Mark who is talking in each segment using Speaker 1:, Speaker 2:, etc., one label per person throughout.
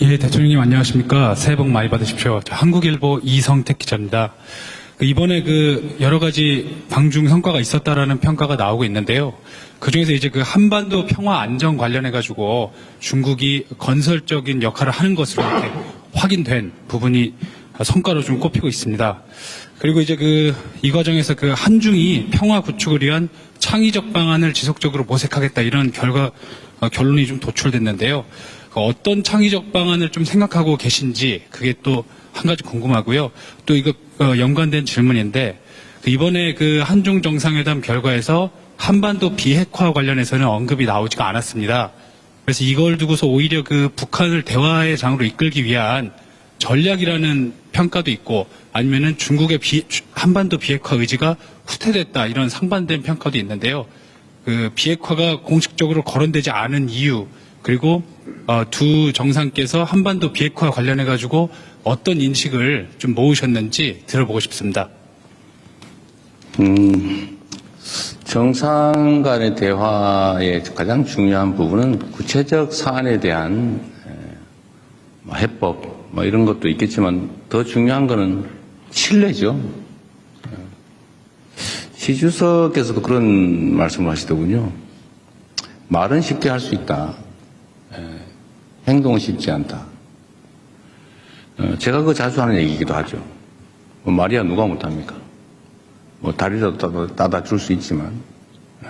Speaker 1: 예, 대통령님 안녕하십니까. 새해 복 많이 받으십시오. 한국일보 이성택 기자입니다. 이번에 여러 가지 방중 성과가 있었다라는 평가가 나오고 있는데요. 그중에서 이제 한반도 평화 안정 관련해가지고 중국이 건설적인 역할을 하는 것으로 이렇게 확인된 부분이 성과로 좀 꼽히고 있습니다. 그리고 이제 이 과정에서 한중이 평화 구축을 위한 창의적 방안을 지속적으로 모색하겠다 이런 결론이 좀 도출됐는데요. 어떤 창의적 방안을 좀 생각하고 계신지 그게 또 한 가지 궁금하고요. 또 이거 연관된 질문인데 이번에 한중 정상회담 결과에서 한반도 비핵화 관련해서는 언급이 나오지가 않았습니다. 그래서 이걸 두고서 오히려 북한을 대화의 장으로 이끌기 위한 전략이라는 평가도 있고 아니면은 중국의 한반도 비핵화 의지가 후퇴됐다 이런 상반된 평가도 있는데요. 비핵화가 공식적으로 거론되지 않은 이유 그리고 두 정상께서 한반도 비핵화 관련해 가지고 어떤 인식을 좀 모으셨는지 들어보고 싶습니다.
Speaker 2: 정상 간의 대화의 가장 중요한 부분은 구체적 사안에 대한 해법 이런 것도 있겠지만 더 중요한 것은 신뢰죠. 시 주석께서도 그런 말씀을 하시더군요. 말은 쉽게 할 수 있다. 행동은 쉽지 않다. 제가 자주 하는 얘기이기도 하죠. 말이야 누가 못합니까? 다리라도 따다 줄 수 있지만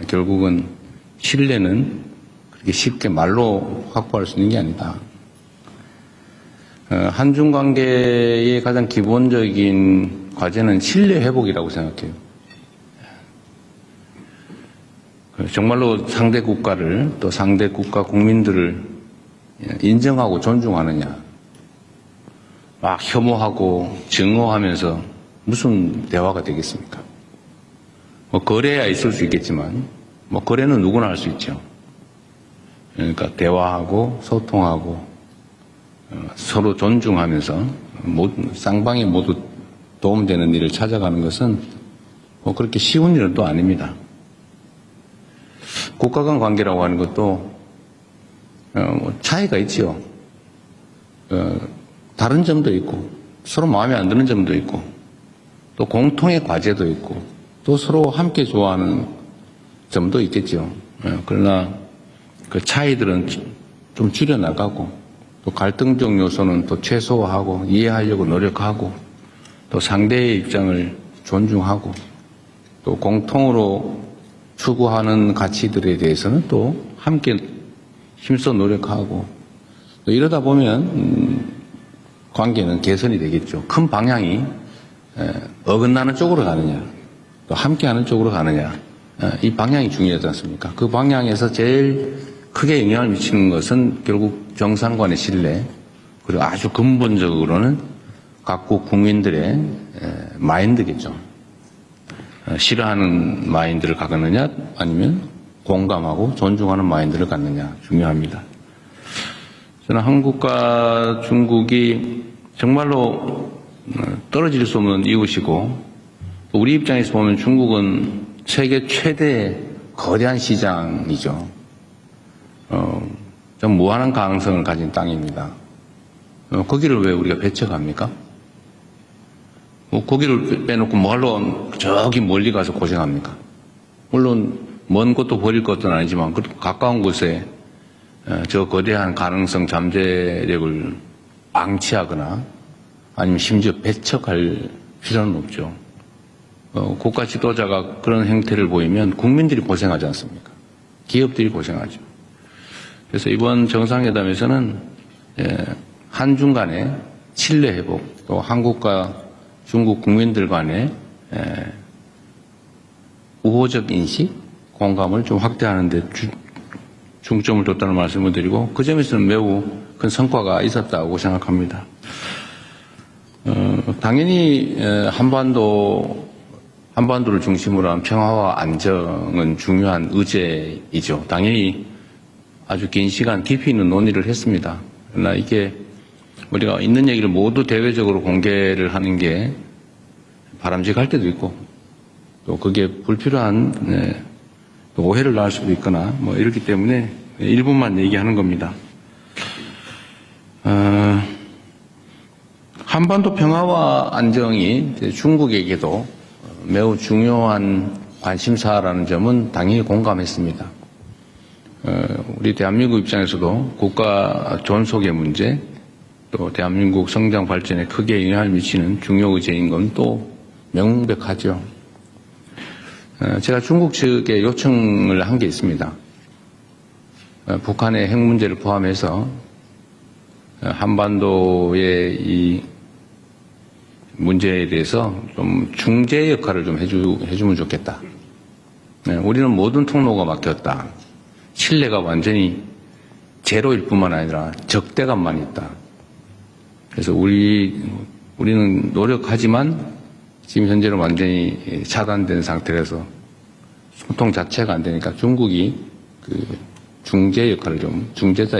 Speaker 2: 결국은 신뢰는 그렇게 쉽게 말로 확보할 수 있는 게 아니다. 한중 관계의 가장 기본적인 과제는 신뢰 회복이라고 생각해요. 정말로 상대 국가를 또 상대 국가 국민들을 인정하고 존중하느냐, 막 혐오하고 증오하면서 무슨 대화가 되겠습니까? 거래야 있을 수 있겠지만, 거래는 누구나 할 수 있죠. 그러니까 대화하고 소통하고 서로 존중하면서 쌍방이 모두 도움되는 일을 찾아가는 것은 그렇게 쉬운 일은 또 아닙니다. 국가 간 관계라고 하는 것도 차이가 있지요. 다른 점도 있고 서로 마음에 안 드는 점도 있고 또 공통의 과제도 있고 또 서로 함께 좋아하는 점도 있겠죠. 그러나 그 차이들은 좀 줄여나가고 또 갈등적 요소는 또 최소화하고 이해하려고 노력하고 또 상대의 입장을 존중하고 또 공통으로 추구하는 가치들에 대해서는 또 함께 힘써 노력하고 또 이러다 보면 관계는 개선이 되겠죠. 큰 방향이 어긋나는 쪽으로 가느냐 또 함께하는 쪽으로 가느냐 이 방향이 중요하지 않습니까? 그 방향에서 제일 크게 영향을 미치는 것은 결국 정상 간의 신뢰 그리고 아주 근본적으로는 각국 국민들의 마인드겠죠. 싫어하는 마인드를 갖느냐 아니면 공감하고 존중하는 마인드를 갖느냐 중요합니다. 저는 한국과 중국이 정말로 떨어질 수 없는 이웃이고 우리 입장에서 보면 중국은 세계 최대 거대한 시장이죠. 좀 무한한 가능성을 가진 땅입니다. 거기를 왜 우리가 배척합니까? 거기를 빼놓고 뭐하러 저기 멀리 가서 고생합니까? 물론 먼 곳도 버릴 것은 아니지만 가까운 곳에 저 거대한 가능성 잠재력을 방치하거나 아니면 심지어 배척할 필요는 없죠. 국가 지도자가 그런 행태를 보이면 국민들이 고생하지 않습니까? 기업들이 고생하죠. 그래서 이번 정상회담에서는 한중 간의 신뢰 회복 또 한국과 중국 국민들 간의 우호적 인식, 공감을 좀 확대하는 데 중점을 뒀다는 말씀을 드리고 그 점에서는 매우 큰 성과가 있었다고 생각합니다. 당연히 한반도를 중심으로 한 평화와 안정은 중요한 의제이죠. 당연히 아주 긴 시간 깊이 있는 논의를 했습니다. 그러나 이게 우리가 있는 얘기를 모두 대외적으로 공개를 하는 게 바람직할 때도 있고 또 그게 불필요한 또 오해를 낳을 수도 있거나 이렇기 때문에 일부만 얘기하는 겁니다. 한반도 평화와 안정이 이제 중국에게도 매우 중요한 관심사라는 점은 당연히 공감했습니다. 우리 대한민국 입장에서도 국가 존속의 문제, 또 대한민국 성장 발전에 크게 영향을 미치는 중요 의제인 건 또 명백하죠. 제가 중국 측에 요청을 한 게 있습니다. 북한의 핵 문제를 포함해서 한반도의 이 문제에 대해서 좀 중재 역할을 좀 해주면 좋겠다. 우리는 모든 통로가 막혔다. 신뢰가 완전히 제로일 뿐만 아니라 적대감만 있다. 그래서 우리는 노력하지만 지금 현재는 완전히 차단된 상태라서 소통 자체가 안 되니까 중국이 그 중재자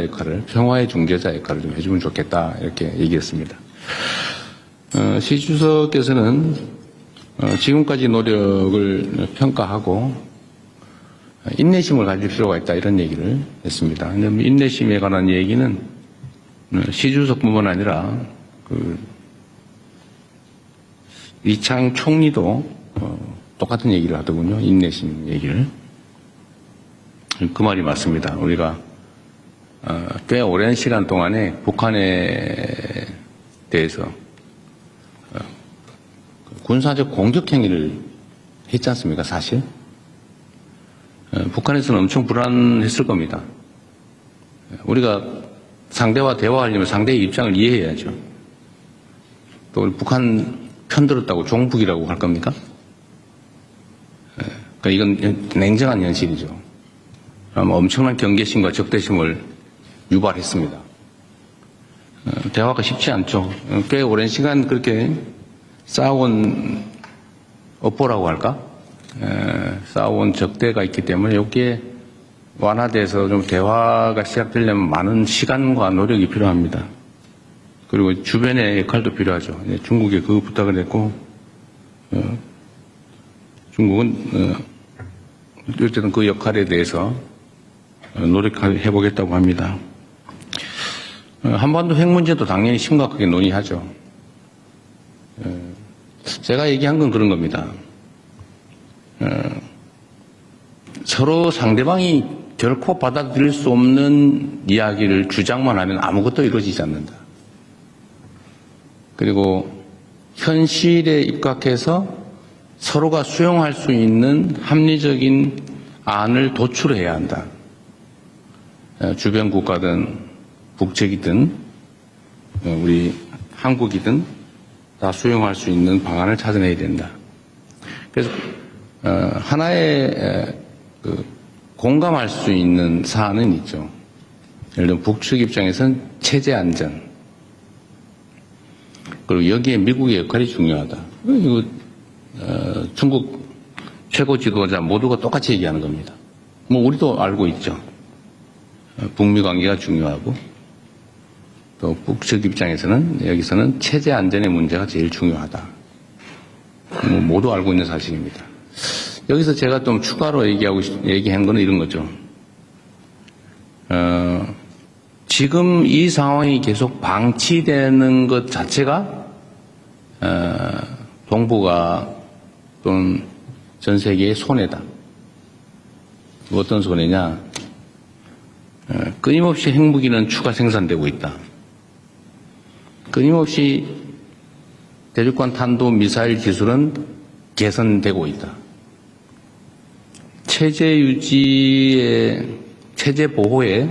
Speaker 2: 역할을, 평화의 중재자 역할을 좀 해주면 좋겠다. 이렇게 얘기했습니다. 시 주석께서는 지금까지 노력을 평가하고 인내심을 가질 필요가 있다. 이런 얘기를 했습니다. 근데 인내심에 관한 얘기는 시 주석뿐만 아니라 이창 총리도 똑같은 얘기를 하더군요. 인내심 얘기를. 그 말이 맞습니다. 우리가 꽤 오랜 시간 동안에 북한에 대해서 군사적 공격 행위를 했지 않습니까? 사실 북한에서는 엄청 불안했을 겁니다. 우리가 상대와 대화하려면 상대의 입장을 이해해야죠. 또 우리 북한 편들었다고 종북이라고 할 겁니까? 그러니까 이건 냉정한 현실이죠. 아마 엄청난 경계심과 적대심을 유발했습니다. 대화가 쉽지 않죠. 꽤 오랜 시간 그렇게 싸워온 업보라고 할까? 싸워온 적대가 있기 때문에 여기에 완화돼서 좀 대화가 시작되려면 많은 시간과 노력이 필요합니다. 그리고 주변의 역할도 필요하죠. 중국에 그 부탁을 했고, 중국은 어쨌든 그 역할에 대해서 노력해 보겠다고 합니다. 한반도 핵 문제도 당연히 심각하게 논의하죠. 제가 얘기한 건 그런 겁니다. 서로 상대방이 결코 받아들일 수 없는 이야기를 주장만 하면 아무것도 이루어지지 않는다. 그리고 현실에 입각해서 서로가 수용할 수 있는 합리적인 안을 도출해야 한다. 주변 국가든 북측이든 우리 한국이든 다 수용할 수 있는 방안을 찾아내야 된다. 그래서 하나의 공감할 수 있는 사안은 있죠. 예를 들면 북측 입장에서는 체제 안전, 그리고 여기에 미국의 역할이 중요하다. 이거 중국 최고 지도자 모두가 똑같이 얘기하는 겁니다. 뭐 우리도 알고 있죠. 북미 관계가 중요하고 또 북측 입장에서는 여기서는 체제 안전의 문제가 제일 중요하다. 뭐 모두 알고 있는 사실입니다. 여기서 제가 좀 추가로 얘기한 거는 이런 거죠. 지금 이 상황이 계속 방치되는 것 자체가 동북아 또는 전 세계의 손해다. 어떤 손해냐? 끊임없이 핵무기는 추가 생산되고 있다. 끊임없이 대륙간 탄도 미사일 기술은 개선되고 있다. 체제 유지에, 체제 보호에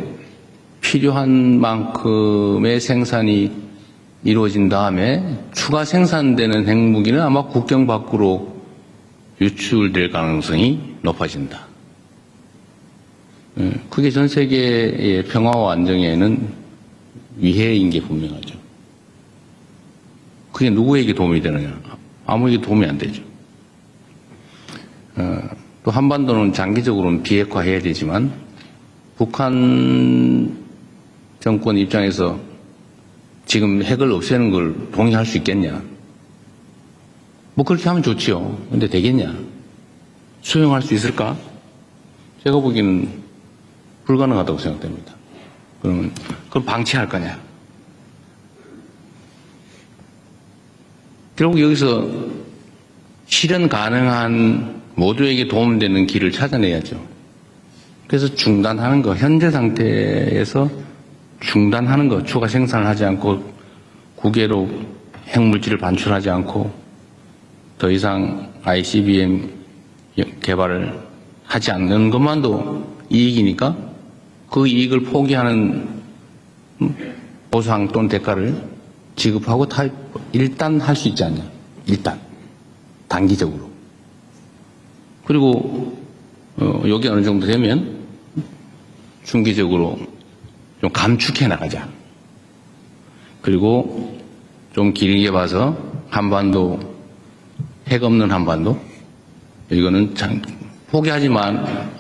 Speaker 2: 필요한 만큼의 생산이 이루어진 다음에 추가 생산되는 핵무기는 아마 국경 밖으로 유출될 가능성이 높아진다. 그게 전 세계의 평화와 안정에는 위해인 게 분명하죠. 그게 누구에게 도움이 되느냐? 아무에게 도움이 안 되죠. 또 한반도는 장기적으로는 비핵화해야 되지만 북한 정권 입장에서 지금 핵을 없애는 걸 동의할 수 있겠냐? 뭐 그렇게 하면 좋지요. 근데 되겠냐? 수용할 수 있을까? 제가 보기에는 불가능하다고 생각됩니다. 그럼 방치할 거냐? 결국 여기서 실현 가능한 모두에게 도움되는 길을 찾아내야죠. 그래서 중단하는 거, 현재 상태에서 중단하는 거, 추가 생산을 하지 않고 국외로 핵물질을 반출하지 않고 더 이상 ICBM 개발을 하지 않는 것만도 이익이니까 그 이익을 포기하는 보상 또는 대가를 지급하고 일단 할 수 있지 않냐. 일단. 단기적으로. 그리고 여기 어느 정도 되면 중기적으로 좀 감축해 나가자. 그리고 좀 길게 봐서 한반도, 핵 없는 한반도, 이거는 포기하지만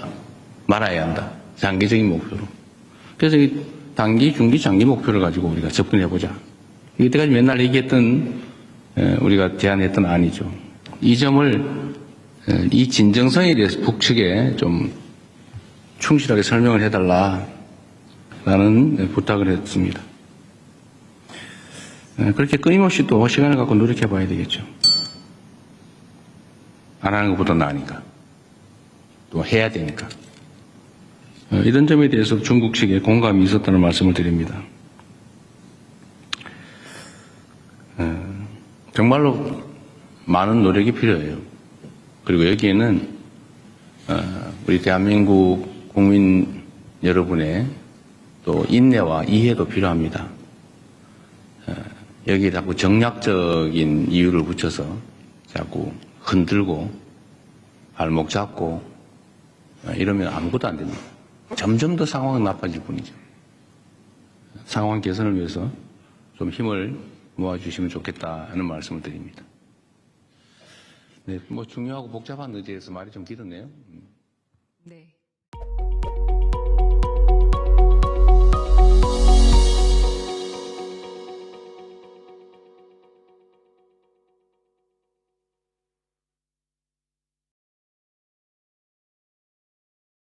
Speaker 2: 말아야 한다. 장기적인 목표로. 그래서 이 단기, 중기, 장기 목표를 가지고 우리가 접근해 보자. 이때까지 맨날 얘기했던 우리가 제안했던 안이죠. 이 점을 이 진정성에 대해서 북측에 좀 충실하게 설명을 해달라라는 부탁을 했습니다. 그렇게 끊임없이 또 시간을 갖고 노력해 봐야 되겠죠. 안 하는 것보다 나으니까. 또 해야 되니까. 이런 점에 대해서 중국 측에 공감이 있었다는 말씀을 드립니다. 정말로 많은 노력이 필요해요. 그리고 여기에는 우리 대한민국 국민 여러분의 또 인내와 이해도 필요합니다. 여기에 자꾸 정략적인 이유를 붙여서 자꾸 흔들고 발목 잡고 이러면 아무것도 안 됩니다. 점점 더 상황은 나빠질 뿐이죠. 상황 개선을 위해서 좀 힘을 모아주시면 좋겠다 하는 말씀을 드립니다. 네, 뭐 중요하고 복잡한 의제에서 말이 좀 길었네요.
Speaker 3: 네.